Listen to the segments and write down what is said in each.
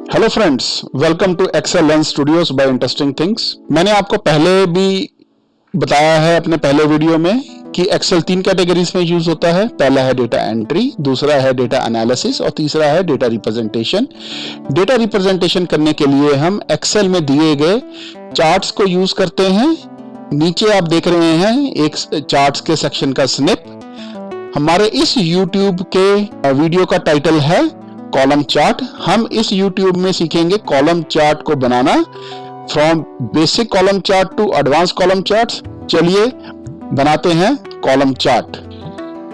Hello friends, welcome to Excel learn studios by interesting things. मैंने आपको पहले भी बताया है अपने पहले वीडियो में कि एक्सेल 3 कैटेगरीज में यूज होता है। पहला है डेटा एंट्री, दूसरा है डेटा एनालिसिस और तीसरा है डेटा रिप्रेजेंटेशन। डेटा रिप्रेजेंटेशन करने के लिए हम एक्सेल में दिए गए चार्ट्स को यूज करते हैं। नीचे आप देख रहे हैं एक चार्ट्स के सेक्शन का स्निप। हमारे इस यूट्यूब के वीडियो का टाइटल है कॉलम चार्ट। हम इस YouTube में सीखेंगे कॉलम चार्ट को बनाना, from basic column chart to advance column chart. चलिए बनाते हैं कॉलम चार्ट।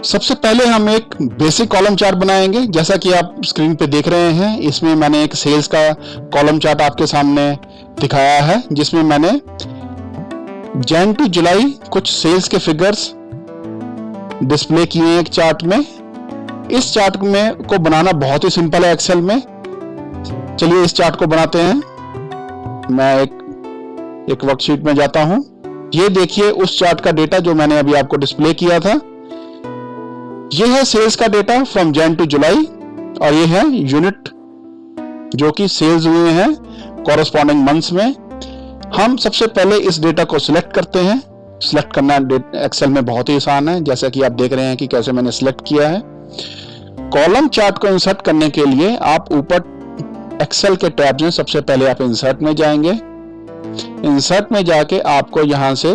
सबसे पहले हम एक बेसिक कॉलम चार्ट बनाएंगे, जैसा कि आप स्क्रीन पे देख रहे हैं। इसमें मैंने एक सेल्स का कॉलम चार्ट आपके सामने दिखाया है, जिसमें मैंने जन टू जुलाई कुछ सेल्स के फिगर्स डिस्प्ले किए हैं एक चार्ट में। इस चार्ट में को बनाना बहुत ही सिंपल है एक्सेल में। चलिए इस चार्ट को बनाते हैं। मैं एक वर्कशीट में जाता हूं। ये देखिए उस चार्ट का डेटा जो मैंने अभी आपको डिस्प्ले किया था। ये है सेल्स का डेटा फ्रॉम जन टू जुलाई और ये है यूनिट जो कि सेल्स हुए हैं कॉरेस्पॉन्डिंग मंथ्स में। हम सबसे पहले इस डेटा को सिलेक्ट करते हैं। सिलेक्ट करना एक्सेल में बहुत ही आसान है, जैसा कि आप देख रहे हैं कि कैसे मैंने सिलेक्ट किया है। कॉलम चार्ट को इंसर्ट करने के लिए आप ऊपर एक्सेल के टैब में सबसे पहले आप इंसर्ट में जाएंगे। इंसर्ट में जाके आपको यहां से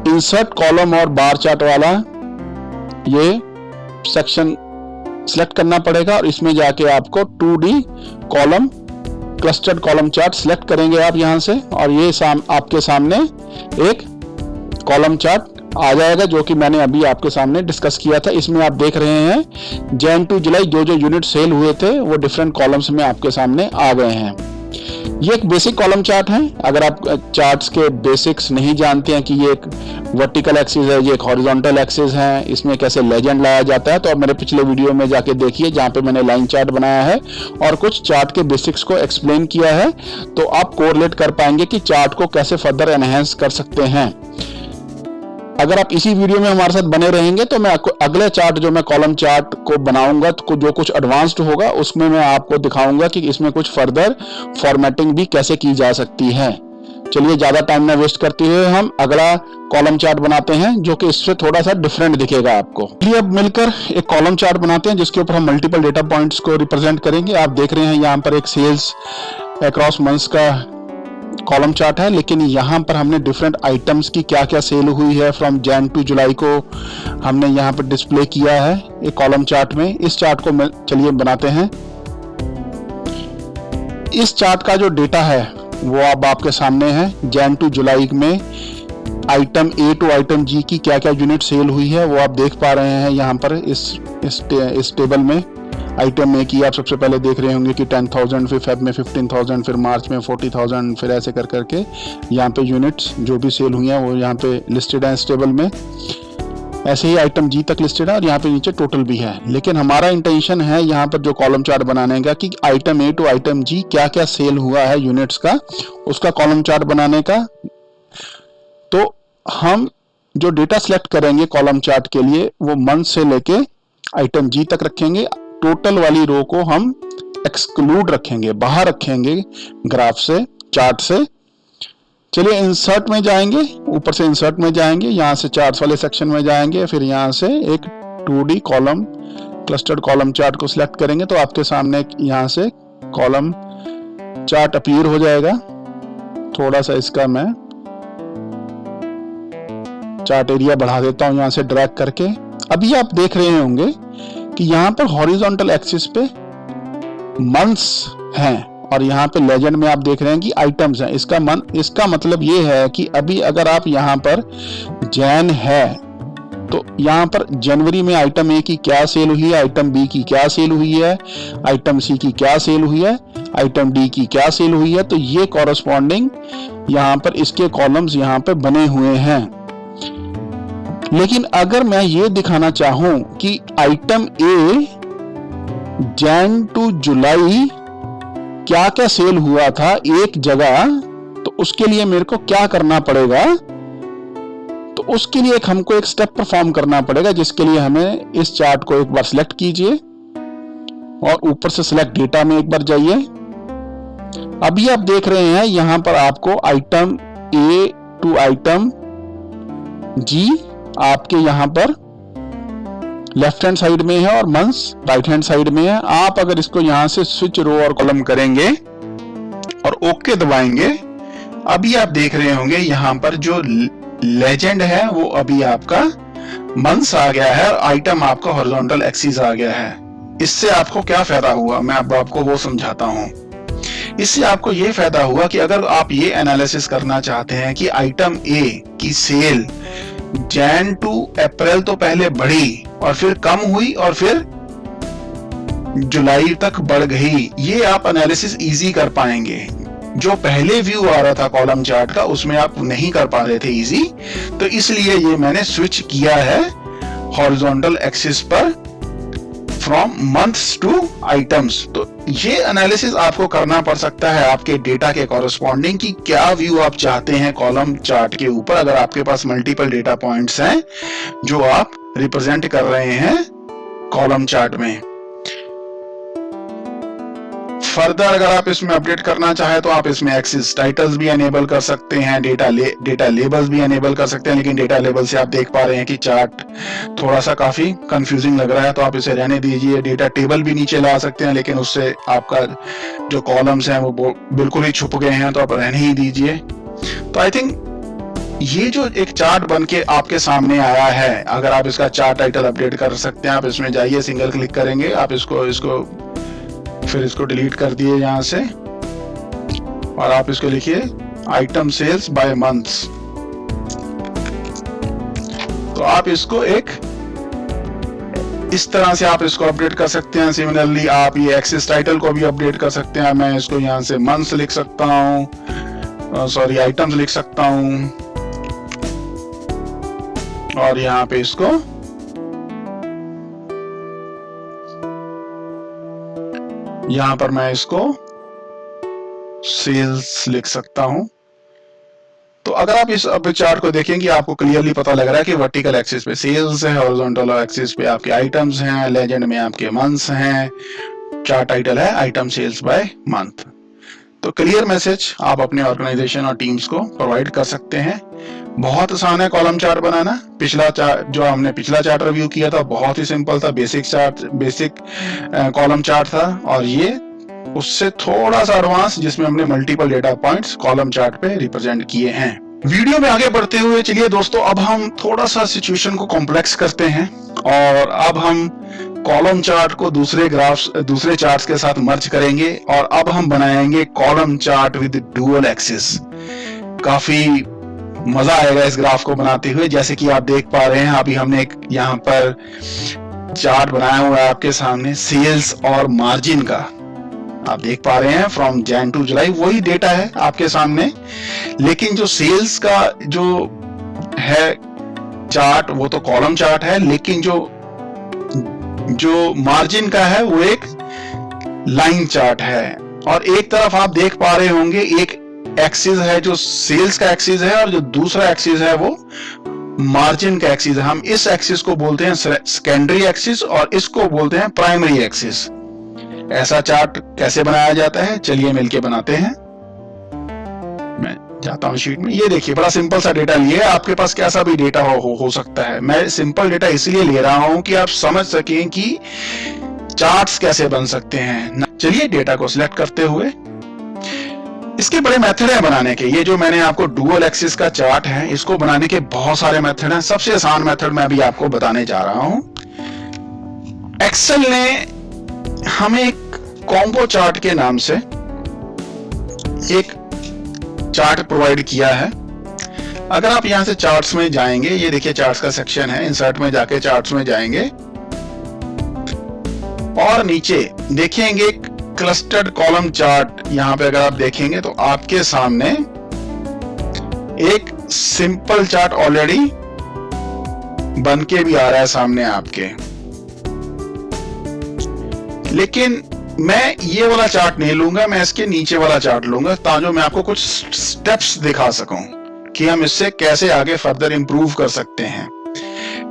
इंसर्ट कॉलम और बार चार्ट वाला ये सेक्शन सिलेक्ट करना पड़ेगा और इसमें जाके आपको 2D column clustered column chart select करेंगे आप यहां से, और ये आपके सामने एक कॉलम चार्ट आ जाएगा जो कि मैंने अभी आपके सामने डिस्कस किया था। इसमें आप देख रहे हैं जन टू जुलाई जो जो यूनिट सेल हुए थे वो डिफरेंट कॉलम्स में आपके सामने आ गए हैं। ये एक बेसिक कॉलम चार्ट है। अगर आप चार्ट्स के बेसिक्स नहीं जानते हैं कि ये एक वर्टिकल एक्सिस है, ये एक हॉरिजॉन्टल एक्सिस है, इसमें कैसे लेजेंड लाया जाता है, तो आप मेरे पिछले वीडियो में जाके देखिए जहां पे मैंने लाइन चार्ट बनाया है और कुछ चार्ट के बेसिक्स को एक्सप्लेन किया है। तो आप कोरिलेट कर पाएंगे कि चार्ट को कैसे फर्दर एनहेंस कर सकते हैं। अगर आप इसी वीडियो में हमारे साथ बने रहेंगे तो मैं अगले चार्ट जो मैं कॉलम चार्ट को बनाऊंगा तो जो कुछ एडवांस्ड होगा उसमें मैं आपको दिखाऊंगा कि इसमें कुछ फर्दर फॉर्मेटिंग भी कैसे की जा सकती है। चलिए ज्यादा टाइम ना वेस्ट करते हुए हम अगला कॉलम चार्ट बनाते हैं जो कि इससे थोड़ा सा डिफरेंट दिखेगा आपको। चलिए अब मिलकर एक कॉलम चार्ट बनाते हैं जिसके ऊपर हम मल्टीपल डेटा पॉइंट्स को रिप्रेजेंट करेंगे। आप देख रहे हैं यहाँ पर एक सेल्स अक्रॉस मंथ्स का कॉलम चार्ट है, लेकिन यहाँ पर हमने डिफरेंट आइटम्स की क्या क्या सेल हुई है फ्रॉम जन टू जुलाई को हमने यहाँ पर डिस्प्ले किया है एक कॉलम चार्ट में। इस चार्ट को चलिए बनाते हैं। इस चार्ट का जो डेटा है वो अब आपके सामने है। जन टू जुलाई में आइटम ए टू आइटम जी की क्या क्या यूनिट सेल हुई है वो आप देख पा रहे हैं यहाँ पर इस टेबल में। आइटम ए की आप सबसे पहले देख रहे होंगे कि 10,000, फिर फेब में 15,000, फिर मार्च में 40,000, फिर ऐसे कर करके यहाँ पे यूनिट्स जो भी सेल हुई हैं वो यहाँ पे लिस्टेड है इस टेबल में। ऐसे ही आइटम जी तक लिस्टेड है और यहाँ पे नीचे टोटल भी है। लेकिन हमारा इंटेंशन है यहाँ पर जो कॉलम चार्ट बनाने का कि आइटम ए टू आइटम जी क्या क्या सेल हुआ है यूनिट्स का, उसका कॉलम चार्ट बनाने का। तो हम जो डेटा सिलेक्ट करेंगे कॉलम चार्ट के लिए वो मंथ से लेके आइटम जी तक रखेंगे। टोटल वाली रो को हम एक्सक्लूड रखेंगे, बाहर रखेंगे ग्राफ से, चार्ट से। चलिए इंसर्ट में जाएंगे, ऊपर से इंसर्ट में जाएंगे, यहाँ से चार्ट्स वाले सेक्शन में जाएंगे, फिर यहाँ से एक 2D column clustered column chart को सिलेक्ट करेंगे तो आपके सामने यहाँ से कॉलम चार्ट अपीयर हो जाएगा। थोड़ा सा इसका मैं चार्ट एरिया बढ़ा देता हूँ यहाँ से ड्रैग करके। अभी आप देख रहे होंगे कि यहाँ पर हॉरिजॉन्टल एक्सिस पे मंथ्स हैं और यहाँ पे लेजेंड में आप देख रहे हैं कि आइटम्स हैं। इसका मतलब ये है कि अभी अगर आप यहाँ पर जैन है तो यहाँ पर जनवरी में आइटम ए की क्या सेल हुई है, आइटम बी की क्या सेल हुई है, आइटम सी की क्या सेल हुई है, आइटम डी की क्या सेल हुई है। तो ये कॉरेस्पॉन्डिंग यहाँ पर इसके कॉलम्स यहाँ पे बने हुए हैं। लेकिन अगर मैं ये दिखाना चाहूं कि आइटम ए जन टू जुलाई क्या क्या सेल हुआ था एक जगह, तो उसके लिए मेरे को क्या करना पड़ेगा। तो उसके लिए हमको एक स्टेप परफॉर्म करना पड़ेगा, जिसके लिए हमें इस चार्ट को एक बार सिलेक्ट कीजिए। और ऊपर से सिलेक्ट डेटा में एक बार जाइए। अभी आप देख रहे हैं यहां पर आपको आइटम ए टू आइटम जी आपके यहां पर लेफ्ट हैंड साइड में है और मंथ्स राइट हैंड साइड में है। आप अगर इसको यहां से स्विच रो और कॉलम करेंगे और ओके दबाएंगे, अभी आप देख रहे होंगे यहां पर जो लेजेंड है वो अभी आपका मंथ्स आ गया है और आइटम आपका हॉरिजॉन्टल एक्सिस आ गया है। इससे आपको क्या फायदा हुआ, मैं अब आपको वो समझाता हूं। इससे आपको ये फायदा हुआ कि अगर आप ये एनालिसिस करना चाहते हैं कि आइटम ए की सेल जैन टू अप्रैल तो पहले बढ़ी और फिर कम हुई और फिर जुलाई तक बढ़ गई, ये आप एनालिसिस इजी कर पाएंगे। जो पहले व्यू आ रहा था कॉलम चार्ट का उसमें आप नहीं कर पा रहे थे इजी, तो इसलिए ये मैंने स्विच किया है हॉरिजॉन्टल एक्सिस पर फ्रॉम मंथ्स टू आइटम्स। तो ये एनालिसिस आपको करना पड़ सकता है आपके डेटा के कॉरेस्पॉन्डिंग कि क्या व्यू आप चाहते हैं कॉलम चार्ट के ऊपर, अगर आपके पास मल्टीपल डेटा पॉइंट्स हैं जो आप रिप्रेजेंट कर रहे हैं कॉलम चार्ट में। फर्दर अगर आप इसमें अपडेट करना चाहे तो आप इसमें एक्सिस टाइटल्स भी एनेबल कर सकते हैं, डेटा लेबल्स भी एनेबल कर सकते हैं। लेकिन डेटा लेबल से आप देख पा रहे हैं कि चार्ट थोड़ा सा काफी कंफ्यूजिंग लग रहा है, तो आप इसे रहने दीजिए। डेटा टेबल भी नीचे ला सकते हैं, लेकिन उससे आपका जो कॉलम्स हैं वो बिल्कुल ही छुप गए हैं, तो आप रहने ही दीजिए। तो आई थिंक ये जो एक चार्ट बन के आपके सामने आया है, अगर आप इसका चार्ट टाइटल अपडेट कर सकते हैं, आप इसमें जाइए, सिंगल क्लिक करेंगे, आप इसको फिर इसको डिलीट कर दिए यहां से और आप इसको लिखिए आइटम सेल्स बाय मंथ्स। तो आप इसको एक इस तरह से आप इसको अपडेट कर सकते हैं। सिमिलरली आप ये एक्सिस टाइटल को भी अपडेट कर सकते हैं। मैं इसको यहां से मंथ्स लिख सकता हूं, सॉरी आइटम्स लिख सकता हूं और यहां पे इसको यहां पर मैं इसको सेल्स लिख सकता हूं। तो अगर आप इस चार्ट को देखेंगे आपको क्लियरली पता लग रहा है कि वर्टिकल एक्सिस पे सेल्स है, हॉरिजॉन्टल एक्सिस पे आपके आइटम्स हैं, लेजेंड में आपके मंथ्स हैं, चार्ट टाइटल है आइटम सेल्स बाय मंथ। तो क्लियर मैसेज आप अपने ऑर्गेनाइजेशन और टीम्स को प्रोवाइड कर सकते हैं। बहुत आसान है कॉलम चार्ट बनाना। पिछला चार्ट जो हमने पिछला चार्ट रिव्यू किया था बहुत ही सिंपल था, बेसिक कॉलम चार्ट था, और ये उससे थोड़ा सा एडवांस जिसमें हमने multiple data points column chart पे रिप्रेजेंट किए हैं। वीडियो में आगे बढ़ते हुए चलिए दोस्तों अब हम थोड़ा सा सिचुएशन को कॉम्प्लेक्स करते हैं और अब हम कॉलम चार्ट को दूसरे चार्ट्स के साथ मर्ज करेंगे और अब हम बनाएंगे column chart with dual axis. काफी मजा आएगा इस ग्राफ को बनाते हुए। जैसे कि आप देख पा रहे हैं अभी हमने एक यहाँ पर चार्ट बनाया हुआ है आपके सामने सेल्स और मार्जिन का। आप देख पा रहे हैं फ्रॉम जैन टू जुलाई, वही डेटा है आपके सामने, लेकिन जो सेल्स का जो है चार्ट वो तो कॉलम चार्ट है, लेकिन जो मार्जिन का है वो एक लाइन चार्ट है। और एक तरफ आप देख पा रहे होंगे एक एक्सिस है जो सेल्स का एक्सिस है और जो दूसरा एक्सिस है वो मार्जिन का एक्सिस है। हम इस एक्सिस को बोलते हैं सेकेंडरी एक्सिस और इसको बोलते हैं प्राइमरी एक्सिस। ऐसा चार्ट कैसे बनाया जाता है चलिए मिलके बनाते हैं। मैं जाता हूं शीट में। ये देखिए बड़ा सिंपल सा डेटा लिए, आपके पास कैसा भी डेटा हो सकता है। मैं सिंपल डेटा इसलिए ले रहा हूं कि आप समझ सकें कि चार्ट्स कैसे बन सकते हैं। चलिए डेटा को सिलेक्ट करते हुए इसके बड़े मेथड है बनाने के। ये जो मैंने आपको डुअल एक्सिस का चार्ट है इसको बनाने के बहुत सारे मेथड हैं। सबसे आसान मेथड मैं अभी आपको बताने जा रहा हूं। एक्सेल ने हमें एक कॉम्बो चार्ट के नाम से एक चार्ट प्रोवाइड किया है। अगर आप यहां से चार्ट्स में जाएंगे, ये देखिए चार्ट्स का सेक्शन है, इंसर्ट में जाके चार्ट्स में जाएंगे और नीचे देखेंगे क्लस्टर्ड कॉलम चार्ट। यहां पे अगर आप देखेंगे तो आपके सामने एक सिंपल चार्ट ऑलरेडी बन के भी आ रहा है सामने आपके, लेकिन मैं ये वाला चार्ट नहीं लूंगा, मैं इसके नीचे वाला चार्ट लूंगा ताकि मैं आपको कुछ स्टेप्स दिखा सकूं कि हम इससे कैसे आगे फर्दर इंप्रूव कर सकते हैं।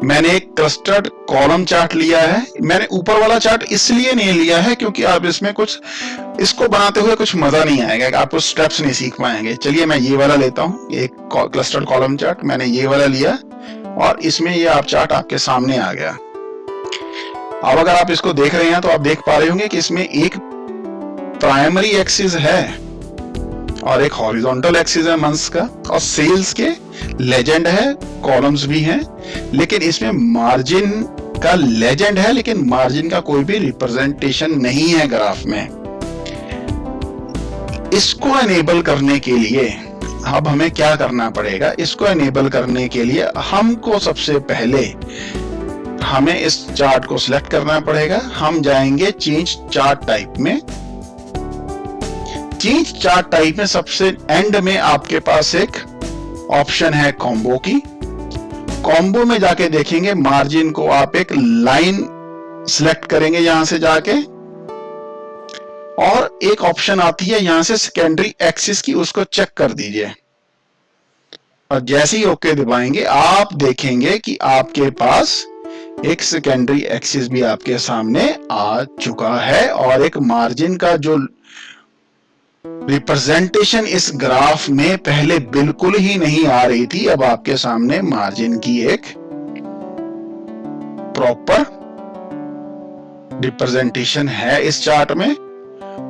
मैंने एक क्लस्टर्ड कॉलम चार्ट लिया है। मैंने ऊपर वाला चार्ट इसलिए नहीं लिया है क्योंकि आप इसमें कुछ इसको बनाते हुए कुछ मजा नहीं आएगा, आप कुछ स्टेप्स नहीं सीख पाएंगे। चलिए मैं ये वाला लेता हूँ, एक क्लस्टर्ड कॉलम चार्ट मैंने ये वाला लिया और इसमें ये आप चार्ट आपके सामने आ गया। अब अगर आप इसको देख रहे हैं तो आप देख पा रहे होंगे कि इसमें एक प्राइमरी एक्सिस है और एक हॉरिजॉन्टल एक्सिस है मंथ्स का, और सेल्स के लेजेंड है, कॉलम्स भी हैं, लेकिन इसमें मार्जिन का लेजेंड है लेकिन मार्जिन का कोई भी रिप्रेजेंटेशन नहीं है ग्राफ में। इसको एनेबल करने के लिए अब हमें क्या करना पड़ेगा? इसको एनेबल करने के लिए हमको सबसे पहले हमें इस चार्ट को सिलेक्ट करना पड़ेगा। हम जाएंगे चेंज चार्ट टाइप में। चेंज चार्ट टाइप में सबसे एंड में आपके पास एक ऑप्शन है कॉम्बो की। कॉम्बो में जाके देखेंगे मार्जिन को आप एक लाइन सिलेक्ट करेंगे यहां से जाके, और एक ऑप्शन आती है यहां से सेकेंडरी एक्सिस की, उसको चेक कर दीजिए और जैसे ही ओके दबाएंगे आप देखेंगे कि आपके पास एक सेकेंडरी एक्सिस भी आपके सामने आ चुका है और एक मार्जिन का जो रिप्रेजेंटेशन इस ग्राफ में पहले बिल्कुल ही नहीं आ रही थी, अब आपके सामने मार्जिन की एक प्रॉपर रिप्रेजेंटेशन है इस चार्ट में।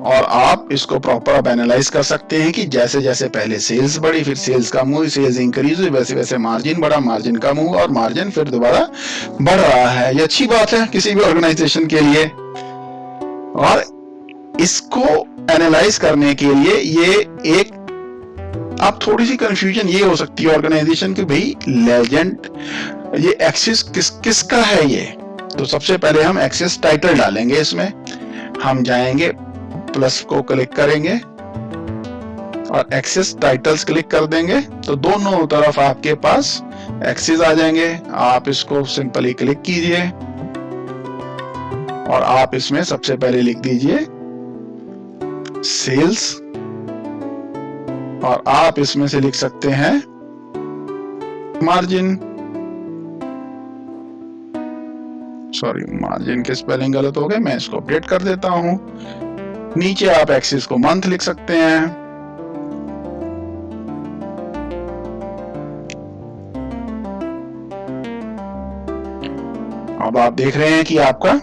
और आप इसको प्रॉपर अब एनालाइज कर सकते हैं कि जैसे जैसे पहले सेल्स बढ़ी, फिर सेल्स कम हुई, सेल्स इंक्रीज हुई, वैसे वैसे मार्जिन बढ़ा, मार्जिन कम हुआ और मार्जिन फिर दोबारा बढ़ रहा है। ये अच्छी बात है किसी भी ऑर्गेनाइजेशन के लिए। और इसको एनालाइज करने के लिए ये एक आप थोड़ी सी कंफ्यूजन ये हो सकती है ऑर्गेनाइजेशन की, भाई लेजेंड ये एक्सिस किसका है ये। तो सबसे पहले हम एक्सिस टाइटल डालेंगे। इसमें हम जाएंगे प्लस को क्लिक करेंगे और एक्सिस टाइटल्स क्लिक कर देंगे तो दोनों तरफ आपके पास एक्सिस आ जाएंगे। आप इसको सिंपली क्लिक कीजिए और आप इसमें सबसे पहले लिख दीजिए सेल्स, और आप इसमें से लिख सकते हैं मार्जिन। सॉरी, मार्जिन के स्पेलिंग गलत हो गए, मैं इसको अपडेट कर देता हूं। नीचे आप एक्सिस को मंथ लिख सकते हैं। अब आप देख रहे हैं कि आपका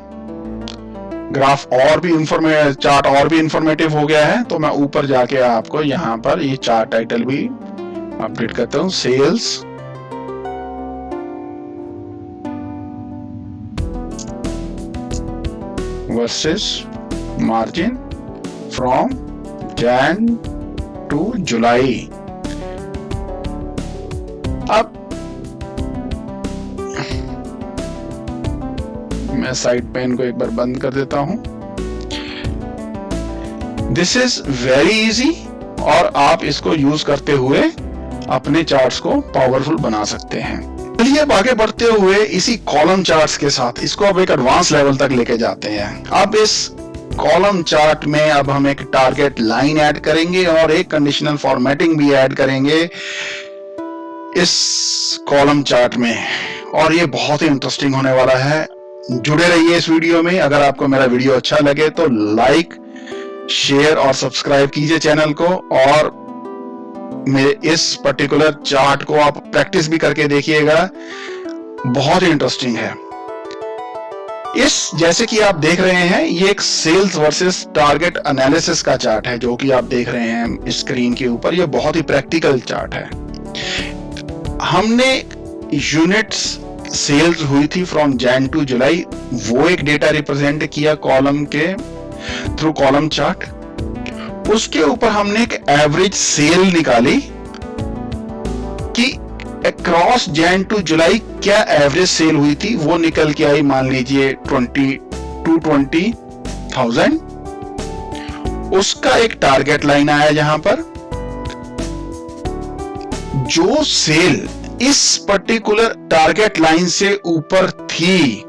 ग्राफ और भी चार्ट और भी इंफॉर्मेटिव हो गया है। तो मैं ऊपर जाके आपको यहां पर ये चार्ट टाइटल भी अपडेट करता हूं, sales versus margin from Jan to July. अब मैं साइड पेन को एक बार बंद कर देता हूं। दिस इज वेरी इजी और आप इसको यूज करते हुए अपने चार्ट्स को पावरफुल बना सकते हैं। चलिए अब आगे बढ़ते हुए इसी कॉलम चार्ट्स के साथ इसको अब एक एडवांस लेवल तक लेके जाते हैं। अब इस कॉलम चार्ट में अब हम एक टारगेट लाइन ऐड करेंगे और एक कंडीशनल फॉर्मेटिंग भी ऐड करेंगे इस कॉलम चार्ट में, और ये बहुत ही इंटरेस्टिंग होने वाला है। जुड़े रहिए इस वीडियो में। अगर आपको मेरा वीडियो अच्छा लगे तो लाइक, शेयर और सब्सक्राइब कीजिए चैनल को, और मेरे इस पर्टिकुलर चार्ट को आप प्रैक्टिस भी करके देखिएगा, बहुत ही इंटरेस्टिंग है। इस जैसे कि आप देख रहे हैं ये एक सेल्स वर्सेस टारगेट एनालिसिस का चार्ट है जो कि आप देख रहे हैं स्क्रीन के ऊपर। ये बहुत ही प्रैक्टिकल चार्ट है। हमने यूनिट्स सेल्स हुई थी फ्रॉम जैन टू जुलाई, वो एक डेटा रिप्रेजेंट किया कॉलम के थ्रू कॉलम चार्ट। उसके ऊपर हमने एक एवरेज सेल निकाली कि अक्रॉस जैन टू जुलाई क्या एवरेज सेल हुई थी, वो निकल के आई मान लीजिए 20,000। उसका एक टारगेट लाइन आया जहां पर जो सेल इस पर्टिकुलर टारगेट लाइन से ऊपर थी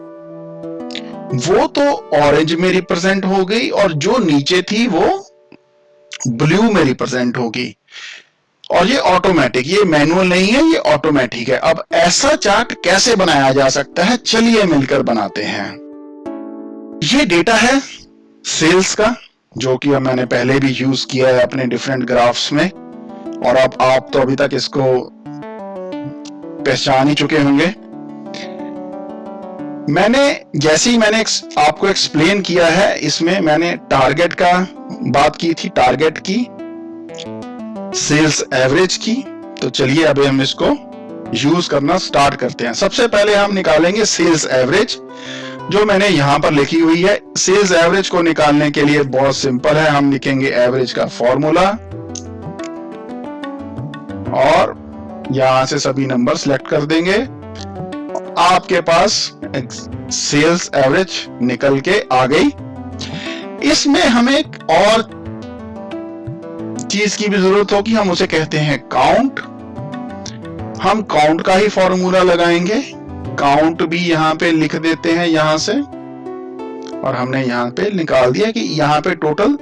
वो तो ऑरेंज में रिप्रेजेंट हो गई और जो नीचे थी वो ब्लू में रिप्रेजेंट होगी। और ये ऑटोमेटिक, ये मैनुअल नहीं है, ये ऑटोमेटिक है। अब ऐसा चार्ट कैसे बनाया जा सकता है, चलिए मिलकर बनाते हैं। ये डेटा है सेल्स का, जो कि मैंने पहले भी यूज किया है अपने डिफरेंट ग्राफ्स में, और अब आप तो अभी तक इसको पहचान ही चुके होंगे। जैसे ही मैंने आपको एक्सप्लेन किया है, इसमें मैंने टारगेट का बात की थी, टारगेट की, सेल्स एवरेज की। तो चलिए अभी हम इसको यूज करना स्टार्ट करते हैं। सबसे पहले हम निकालेंगे सेल्स एवरेज, जो मैंने यहां पर लिखी हुई है। सेल्स एवरेज को निकालने के लिए बहुत सिंपल है, हम लिखेंगे एवरेज का फॉर्मूला और यहां से सभी नंबर सिलेक्ट कर देंगे। आपके पास सेल्स एवरेज निकल के आ गई। इसमें हमें एक और चीज की भी जरूरत होगी, हम उसे कहते हैं काउंट। हम काउंट का ही फॉर्मूला लगाएंगे, काउंट भी यहां पे लिख देते हैं यहां से, और हमने यहां पे निकाल दिया कि यहां पे टोटल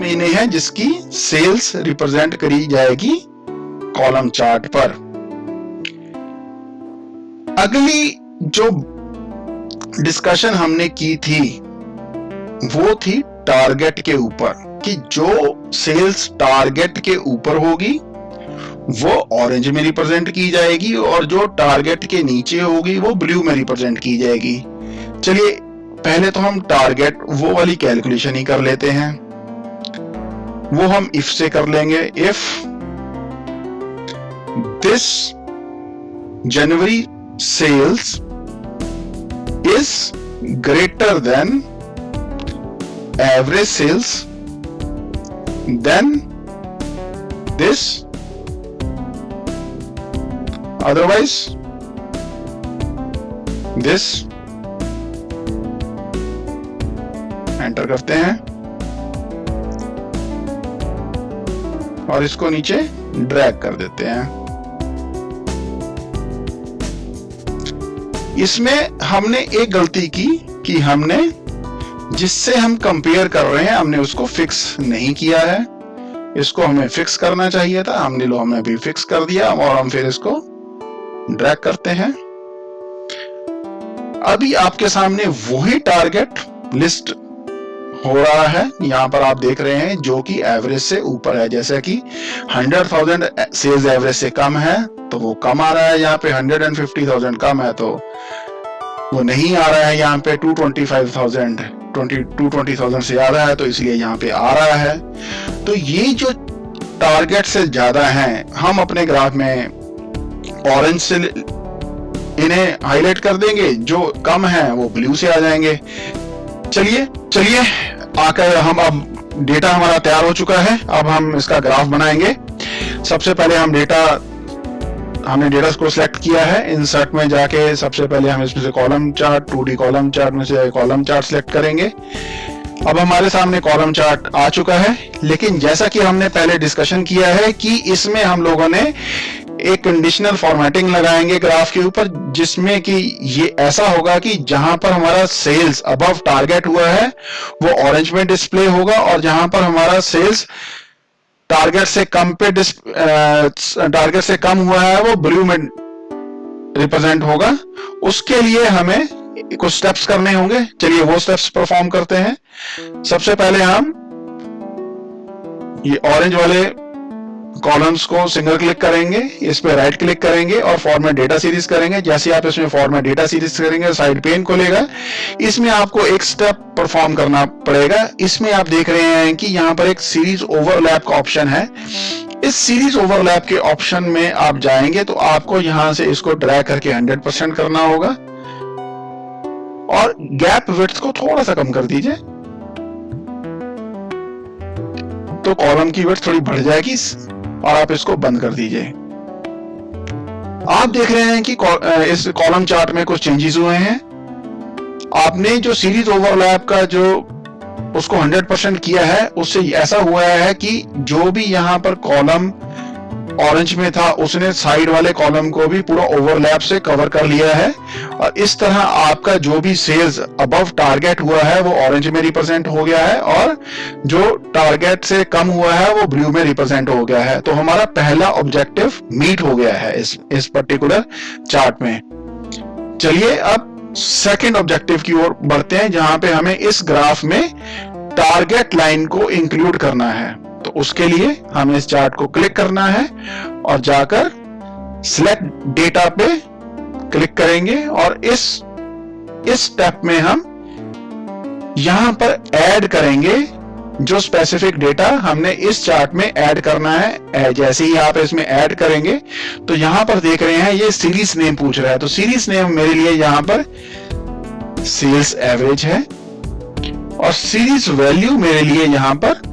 महीने हैं जिसकी सेल्स रिप्रेजेंट करी जाएगी कॉलम चार्ट पर। अगली जो डिस्कशन हमने की थी वो थी टारगेट के ऊपर, कि जो सेल्स टारगेट के ऊपर होगी वो ऑरेंज में रिप्रेजेंट की जाएगी, और जो टारगेट के नीचे होगी वो ब्लू में रिप्रेजेंट की जाएगी। चलिए पहले तो हम टारगेट वो वाली कैलकुलेशन ही कर लेते हैं। वो हम इफ से कर लेंगे। If this January sales is greater than average sales, then this, otherwise this। Enter करते हैं और इसको नीचे ड्रैग कर देते हैं। इसमें हमने एक गलती की कि हमने जिससे हम कंपेयर कर रहे हैं हमने उसको फिक्स नहीं किया है। इसको हमें फिक्स करना चाहिए था, हमने भी फिक्स कर दिया, और हम फिर इसको ड्रैग करते हैं। अभी आपके सामने वही टारगेट लिस्ट हो रहा है, यहां पर आप देख रहे हैं, जो कि एवरेज से ऊपर है। जैसे कि 100,000 सेल्स एवरेज से कम है तो वो कम आ रहा है, यहाँ पे 150,000 कम है तो वो नहीं आ रहा है। यहाँ पे 220,000 से ज्यादा है तो इसलिए यहाँ पे आ रहा है। तो ये जो टारगेट से ज्यादा हैं, हम अपने ग्राफ में ऑरेंज से इन्हें हाईलाइट कर देंगे, जो कम है वो ब्लू से आ जाएंगे। चलिए आकर हम अब डेटा हमारा तैयार हो चुका है, अब हम इसका ग्राफ बनाएंगे। सबसे पहले हमने डेटा को सिलेक्ट किया है, इंसर्ट में जाके सबसे पहले हम इसमें से column chart, 2D column chart में से कॉलम चार्ट सिलेक्ट करेंगे। अब हमारे सामने कॉलम चार्ट आ चुका है, लेकिन जैसा कि हमने पहले डिस्कशन किया है कि इसमें हम लोगों ने एक कंडीशनल फॉर्मेटिंग लगाएंगे ग्राफ के ऊपर, जिसमें कि ये ऐसा होगा कि जहां पर हमारा सेल्स अबव टारगेट हुआ है वो ऑरेंज में डिस्प्ले होगा, और जहां पर हमारा सेल्स टारगेट से कम हुआ है वो ब्लू में रिप्रेजेंट होगा। उसके लिए हमें कुछ स्टेप्स करने होंगे, चलिए वो स्टेप्स परफॉर्म करते हैं। सबसे पहले हम ये ऑरेंज वाले कॉलम्स को सिंगल क्लिक करेंगे, इस पे राइट क्लिक करेंगे और फॉर्मेट डेटा सीरीज करेंगे। जैसे आप इसमें फॉर्मेट डेटा सीरीज करेंगे साइड पेन खोलेगा। इसमें आपको एक स्टेप परफॉर्म करना पड़ेगा। इसमें आप देख रहे हैं कि यहाँ पर एक सीरीज ओवरलैप का ऑप्शन है। इस सीरीज ओवरलैप के ऑप्शन में आप जाएंगे तो आपको यहां से इसको ड्रैग करके 100% करना होगा, और गैप विड्थ को थोड़ा सा कम कर दीजिए तो कॉलम की विड्थ थोड़ी बढ़ जाएगी, और आप इसको बंद कर दीजिए। आप देख रहे हैं कि इस कॉलम चार्ट में कुछ चेंजेस हुए हैं। आपने जो सीरीज ओवरलैप का जो उसको 100% किया है, उससे ऐसा हुआ है कि जो भी यहां पर कॉलम ऑरेंज में था उसने साइड वाले कॉलम को भी पूरा ओवरलैप से कवर कर लिया है, और इस तरह आपका जो भी सेल्स अबव टारगेट हुआ है वो ऑरेंज में रिप्रेजेंट हो गया है, और जो टारगेट से कम हुआ है वो ब्लू में रिप्रेजेंट हो गया है। तो हमारा पहला ऑब्जेक्टिव मीट हो गया है इस पर्टिकुलर चार्ट में। चलिए अब सेकंड ऑब्जेक्टिव की ओर बढ़ते हैं, जहां पे हमें इस ग्राफ में टारगेट लाइन को इंक्लूड करना है। तो उसके लिए हमें इस चार्ट को क्लिक करना है और जाकर सिलेक्ट डेटा पे क्लिक करेंगे, और इस स्टेप में हम यहां पर ऐड करेंगे जो स्पेसिफिक डेटा हमने इस चार्ट में ऐड करना है। जैसे ही आप इसमें ऐड करेंगे तो यहां पर देख रहे हैं ये सीरीज नेम पूछ रहा है, तो सीरीज नेम मेरे लिए यहां पर सेल्स एवरेज है, और सीरीज वैल्यू मेरे लिए यहां पर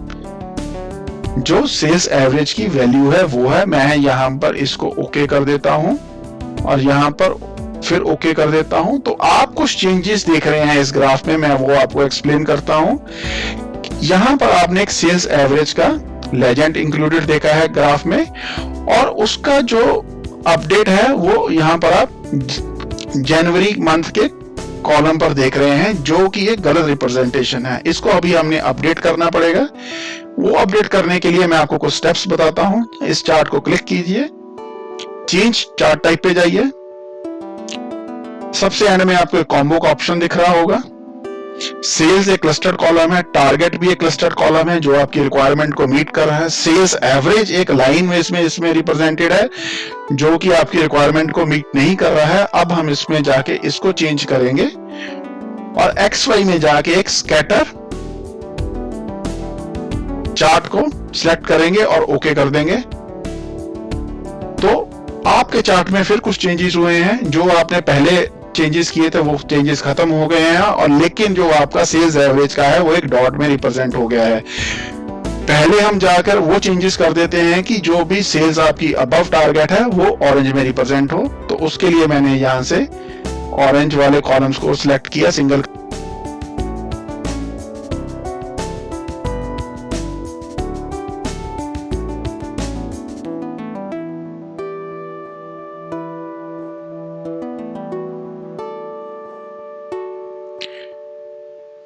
जो सेल्स एवरेज की वैल्यू है वो है। मैं यहां पर इसको ओके कर देता हूं और यहां पर फिर ओके कर देता हूं। तो आप कुछ चेंजेस देख रहे हैं इस ग्राफ में, मैं वो आपको एक्सप्लेन करता हूं। यहां पर आपने एक सेल्स एवरेज का लेजेंड इंक्लूडेड देखा है ग्राफ में, और उसका जो अपडेट है वो यहां पर आप जनवरी मंथ के कॉलम पर देख रहे हैं, जो कि एक गलत रिप्रेजेंटेशन है। इसको अभी हमने अपडेट करना पड़ेगा। वो अपडेट करने के लिए मैं आपको कुछ स्टेप्स बताता हूं। इस चार्ट को क्लिक कीजिए, चेंज चार्ट टाइप पे जाइए, सबसे एंड में आपको कॉम्बो का ऑप्शन दिख रहा होगा। सेल्स एक क्लस्टर्ड कॉलम है, टारगेट भी एक क्लस्टर्ड कॉलम है जो आपकी रिक्वायरमेंट को मीट कर रहा है। सेल्स एवरेज एक लाइन में इसमें रिप्रेजेंटेड है जो कि आपकी रिक्वायरमेंट को मीट नहीं कर रहा है। अब हम इसमें जाके इसको चेंज करेंगे और XY में जाके एक स्कैटर चार्ट को सिलेक्ट करेंगे और ओके कर देंगे। तो आपके चार्ट में फिर कुछ चेंजेस हुए हैं, जो आपने पहले चेंजेस किए थे वो चेंजेस खत्म हो गए हैं, और लेकिन जो आपका सेल्स एवरेज का है वो एक डॉट में रिप्रेजेंट हो गया है। पहले हम जाकर वो चेंजेस कर देते हैं कि जो भी सेल्स आपकी अबव टारगेट है वो ऑरेंज में रिप्रेजेंट हो। तो उसके लिए मैंने यहां से ऑरेंज वाले कॉलम्स को सिलेक्ट किया सिंगल।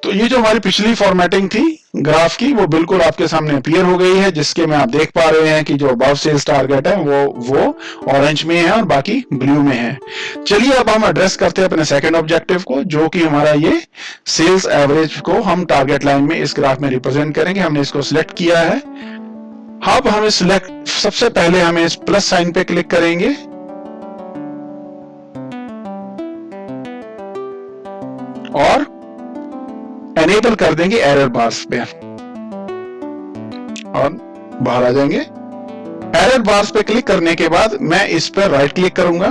तो ये जो हमारी पिछली फॉर्मेटिंग थी ग्राफ की वो बिल्कुल आपके सामने अपीयर हो गई है, जिसके में आप देख पा रहे हैं कि जो अबव सेल्स टारगेट है वो ऑरेंज में है और बाकी ब्लू में है। चलिए अब हम एड्रेस करते हैं अपने सेकंड ऑब्जेक्टिव को, जो कि हमारा ये सेल्स एवरेज को हम टारगेट लाइन में इस ग्राफ में रिप्रेजेंट करेंगे। हमने इसको सिलेक्ट किया है। अब हमें सिलेक्ट सबसे पहले हमें इस प्लस साइन पे क्लिक करेंगे और एनेबल कर देंगे एरर बार्स पे और बाहर आ जाएंगे। एरर बार्स पे क्लिक करने के बाद मैं इस पर राइट क्लिक करूंगा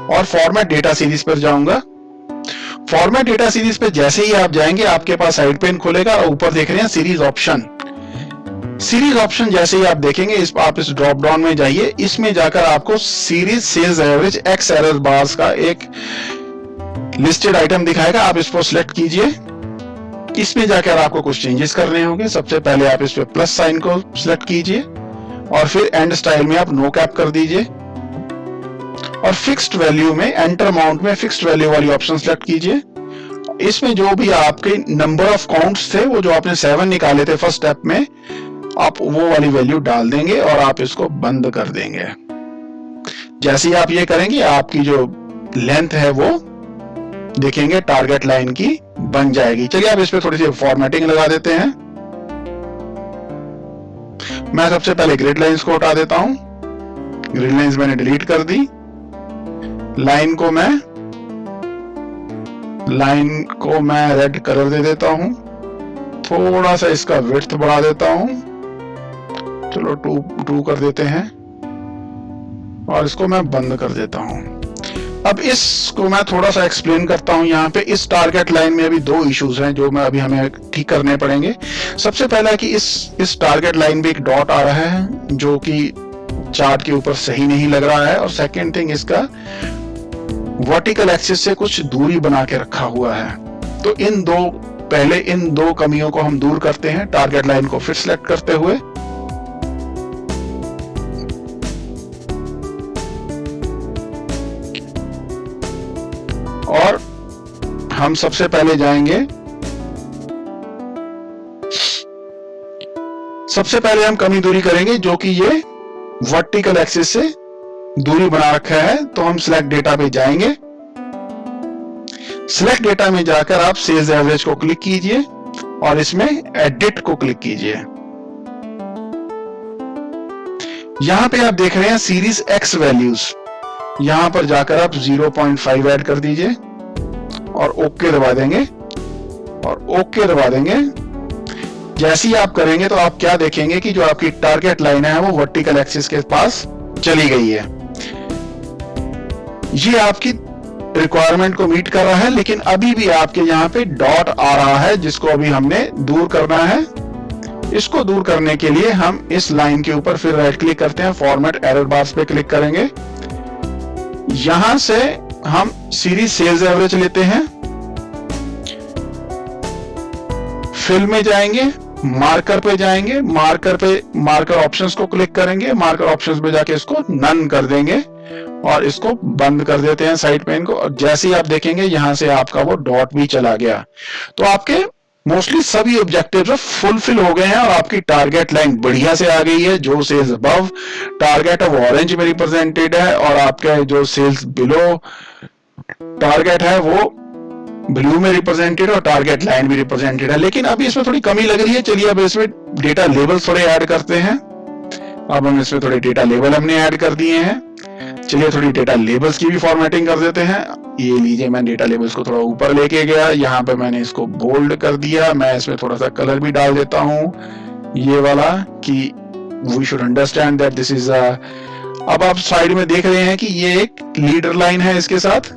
और फॉर्मेट डेटा सीरीज पर जाऊंगा। फॉर्मेट डेटा सीरीज पे जैसे ही आप जाएंगे आपके पास साइड पेन खुलेगा और ऊपर देख रहे हैं सीरीज ऑप्शन। सीरीज ऑप्शन जैसे ही आप देखेंगे आप इस ड्रॉप डाउन में जाइए, इसमें जाकर आपको series sales average X error bars का एक लिस्टेड आइटम दिखाएगा। आप इसको सिलेक्ट कीजिए। इसमें जाकर आपको कुछ चेंजेस करने होंगे। सबसे पहले आप इस पे प्लस साइन को सिलेक्ट कीजिए और फिर एंड स्टाइल में आप नो कैप कर दीजिए और फिक्स्ड वैल्यू में एंटर अमाउंट में फिक्स्ड वैल्यू वाली ऑप्शन सिलेक्ट कीजिए। इसमें जो भी आपके नंबर ऑफ काउंट्स थे वो जो आपने 7 निकाले थे फर्स्ट स्टेप में, आप वो वाली वैल्यू डाल देंगे और आप इसको बंद कर देंगे। जैसे ही आप ये करेंगे आपकी जो लेंथ है वो देखेंगे टारगेट लाइन की बन जाएगी। चलिए आप इस पे थोड़ी सी फॉर्मेटिंग लगा देते हैं। मैं सबसे पहले ग्रिड लाइंस को हटा देता हूं। ग्रिड लाइंस मैंने डिलीट कर दी। लाइन को मैं रेड कलर दे देता हूं। थोड़ा सा इसका विड्थ बढ़ा देता हूं, चलो 2 कर देते हैं और इसको मैं बंद कर देता हूं। अब इसको मैं थोड़ा सा एक्सप्लेन करता हूं। यहाँ पे इस टारगेट लाइन में अभी 2 इश्यूज हैं जो हमें ठीक करने पड़ेंगे। सबसे पहला कि इस टारगेट लाइन में एक डॉट आ रहा है जो कि चार्ट के ऊपर सही नहीं लग रहा है, और सेकंड थिंग इसका वर्टिकल एक्सिस से कुछ दूरी बना के रखा हुआ है। तो इन दो कमियों को हम दूर करते हैं। टारगेट लाइन को फिर सिलेक्ट करते हुए हम सबसे पहले जाएंगे, सबसे पहले हम कमी दूरी करेंगे जो कि ये वर्टिकल एक्सिस से दूरी बना रखा है। तो हम सिलेक्ट डेटा पे जाएंगे, सिलेक्ट डेटा में जाकर आप सेल्स एवरेज को क्लिक कीजिए और इसमें एडिट को क्लिक कीजिए। यहां पे आप देख रहे हैं सीरीज एक्स वैल्यूज, यहां पर जाकर आप 0.5 ऐड कर दीजिए और ओके दबा देंगे और ओके दबा देंगे। जैसे ही आप करेंगे तो आप क्या देखेंगे कि जो आपकी टारगेट लाइन है वो वर्टिकल एक्सिस के पास चली गई है। ये आपकी रिक्वायरमेंट को मीट कर रहा है, लेकिन अभी भी आपके यहाँ पे डॉट आ रहा है जिसको अभी हमने दूर करना है। इसको दूर करने के लिए हम इस लाइन के ऊपर फिर राइट क्लिक करते हैं, फॉर्मेट एरर बार्स पे क्लिक करेंगे। यहां से हम सीरीज सेल्स एवरेज लेते हैं, फिल में जाएंगे, मार्कर पे जाएंगे, मार्कर ऑप्शंस को क्लिक करेंगे, मार्कर ऑप्शंस पे जाके इसको नन कर देंगे और इसको बंद कर देते हैं साइड पेन को। और जैसे ही आप देखेंगे यहां से आपका वो डॉट भी चला गया। तो आपके मोस्टली सभी ऑब्जेक्टिव्स फुलफिल हो गए हैं और आपकी टारगेट लाइन बढ़िया से आ गई है। जो सेल्स अबव टारगेट है वो ऑरेंज में रिप्रेजेंटेड है और आपके जो सेल्स बिलो टारगेट है वो ब्लू में रिप्रेजेंटेड और टारगेट लाइन भी रिप्रेजेंटेड है। लेकिन अभी इसमें थोड़ी कमी लग रही है। चलिए अब इसमें डेटा लेबल थोड़े ऐड करते हैं। अब हम इसमें थोड़े डेटा लेबल हमने ऐड कर दिए हैं। चलिए थोड़ी डेटा लेबल्स की भी फॉर्मेटिंग कर देते हैं। ये लीजिए, मैं डेटा लेबल्स को थोड़ा ऊपर लेके गया, यहाँ पे मैंने इसको बोल्ड कर दिया। मैं इसमें थोड़ा सा कलर भी डाल देता हूँ ये वाला, कि we should understand that this is अब आप साइड में देख रहे हैं कि ये एक लीडर लाइन है, इसके साथ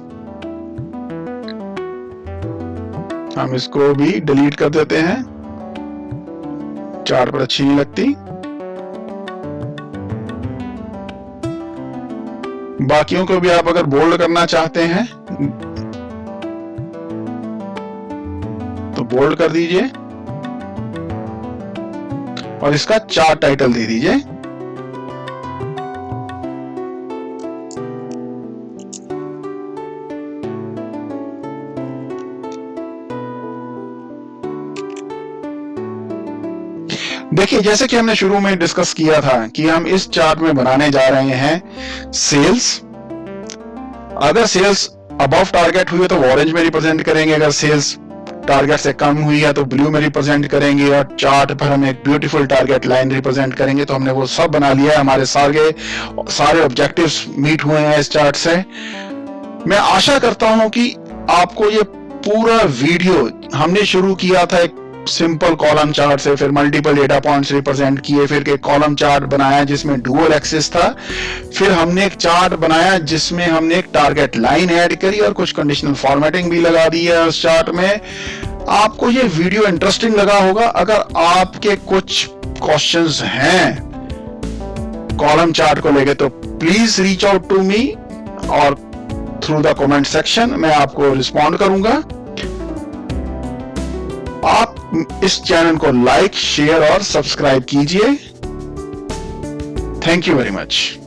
हम इसको भी डिलीट कर देते हैं, चार्ट पर अच्छी नहीं लगती। बाकियों को भी आप अगर बोल्ड करना चाहते हैं तो बोल्ड कर दीजिए और इसका चार्ट टाइटल दे दीजिए। देखिए, जैसे कि हमने शुरू में डिस्कस किया था कि हम इस चार्ट में बनाने जा रहे हैं सेल्स। अगर सेल्स अबव टारगेट हुई है तो ऑरेंज में रिप्रेजेंट करेंगे, अगर सेल्स टारगेट से कम हुई है तो ब्लू में रिप्रेजेंट करेंगे और चार्ट पर हम एक ब्यूटीफुल टारगेट लाइन रिप्रेजेंट करेंगे। तो हमने वो सब बना लिया है, हमारे सारे ऑब्जेक्टिव्स मीट हुए हैं इस चार्ट से। मैं आशा करता हूं कि आपको ये पूरा वीडियो, हमने शुरू किया था एक सिंपल कॉलम चार्ट से, फिर मल्टीपल डेटा पॉइंट्स रिप्रेजेंट किए, फिर एक कॉलम चार्ट बनाया जिसमें डुअल एक्सिस था, फिर हमने एक चार्ट बनाया जिसमें हमने एक टारगेट लाइन ऐड करी और कुछ कंडीशनल फॉर्मेटिंग भी लगा दी है उस चार्ट में। आपको ये वीडियो इंटरेस्टिंग लगा होगा। अगर आपके कुछ क्वेश्चंस हैं कॉलम चार्ट को लेके तो please reach out to me और थ्रू द कमेंट सेक्शन, मैं आपको रिस्पॉन्ड करूंगा। आप इस चैनल को लाइक, शेयर और सब्सक्राइब कीजिए। Thank you very much.